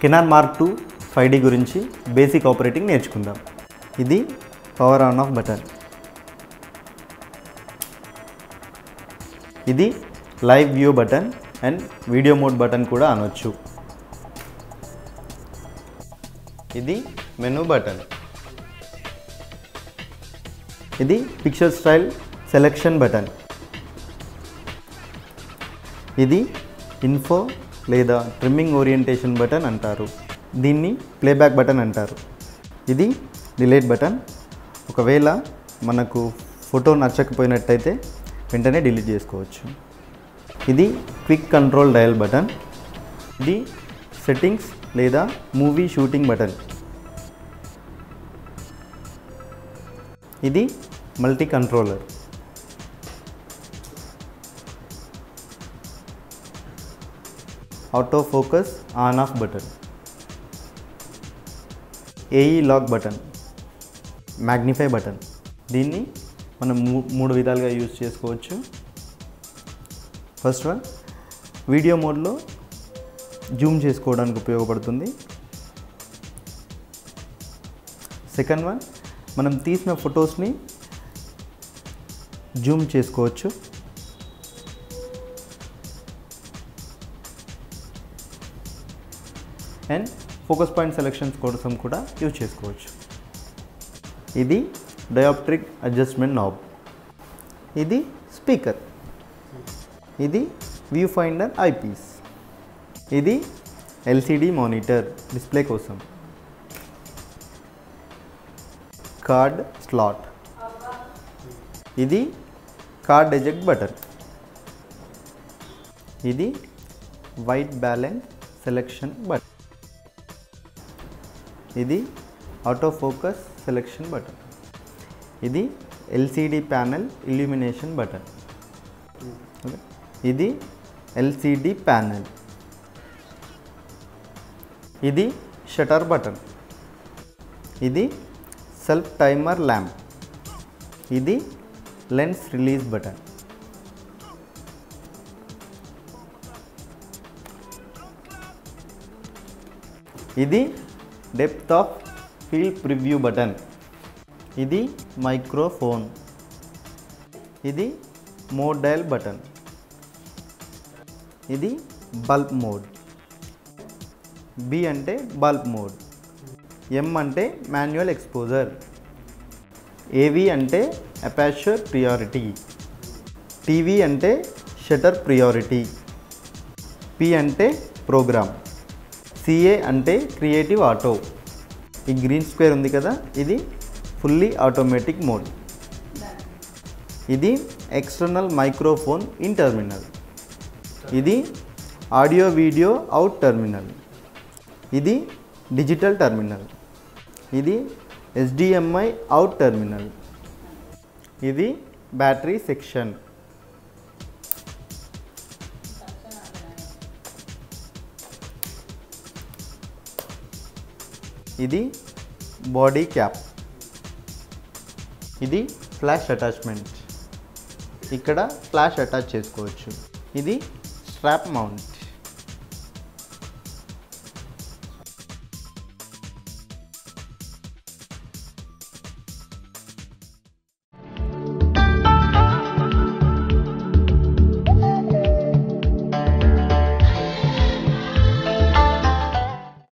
Canon mark 2 5D గురించి basic operating నేర్చుకుందాం. ఇది పవర్ ఆన్ ఆఫ్ బటన్. ఇది live view button and video mode button కూడా అనొచ్చు. ఇది మెనూ బటన్. ఇది పిక్చర్ స్టైల్ సెలెక్షన్ బటన్. ఇది ఇన్ఫో లేదా ట్రిమ్మింగ్ ఓరియంటేషన్ బటన్ అంటారు. దీన్ని ప్లేబ్యాక్ బటన్ అంటారు. ఇది డిలీట్ బటన్. ఒకవేళ మనకు ఫోటో నచ్చకపోయినట్టయితే వెంటనే డిలీట్ చేసుకోవచ్చు. ఇది క్విక్ కంట్రోల్ డయల్ బటన్. ఇది సెట్టింగ్స్ లేదా మూవీ షూటింగ్ బటన్. ఇది multi controller. Auto focus on off button. AE lock button. Magnify button. దీన్ని మనం మూడు విధాలుగా యూజ్ చేసుకోవచ్చు. ఫస్ట్ వన్ వీడియో మోడ్లో జూమ్ చేసుకోవడానికి ఉపయోగపడుతుంది. సెకండ్ వన్ మనం తీసిన ఫొటోస్ని జూమ్ చేసుకోవచ్చు. అండ్ ఫోకస్ పాయింట్ సెలెక్షన్స్ కోసం కూడా యూజ్ చేసుకోవచ్చు. ఇది డయాప్ట్రిక్ అడ్జస్ట్మెంట్ నాబ్. ఇది స్పీకర్. ఇది వ్యూ ఫైండర్ ఐపీస్. ఇది ఎల్సిడి మానిటర్ డిస్ప్లే కోసం. Card slot. ఇది కార్డ్ ఎజెక్ట్ బటన్. ఇది వైట్ బ్యాలెన్స్ సెలెక్షన్ బటన్. ఇది ఆటో ఫోకస్ సెలెక్షన్ బటన్. ఇది ఎల్సిడి ప్యానెల్ ఇల్యూమినేషన్ బటన్. ఇది ఎల్సిడి ప్యానెల్. ఇది షటర్ బటన్. ఇది సెల్ఫ్ టైమర్ ల్యాంప్. ఇది లెన్స్ రిలీజ్ బటన్. ఇది depth of field preview button. ఇది మైక్రోఫోన్. ఇది మోడ్ డయల్ బటన్. ఇది బల్బ్ మోడ్. బి అంటే బల్బ్ మోడ్. ఎం అంటే మాన్యువల్ ఎక్స్పోజర్. ఏవి అంటే అపర్చర్ ప్రియారిటీ. టీవీ అంటే షటర్ ప్రియారిటీ. పి అంటే ప్రోగ్రామ్. సిఏ అంటే క్రియేటివ్ ఆటో. ఈ గ్రీన్ స్క్వేర్ ఉంది కదా, ఇది ఫుల్లీ ఆటోమేటిక్ మోడ్. ఇది ఎక్స్టర్నల్ మైక్రోఫోన్ ఇన్ టర్మినల్. ఇది ఆడియో వీడియో అవుట్ టర్మినల్. ఇది డిజిటల్ టర్మినల్. ఇది HDMI అవుట్ టర్మినల్. ఇది బ్యాటరీ సెక్షన్. ఇది బాడీ క్యాప్. ఇది ఫ్లాష్ అటాచ్మెంట్. ఇక్కడ ఫ్లాష్ అటాచ్ చేసుకోవచ్చు. ఇది స్ట్రాప్ మౌంట్.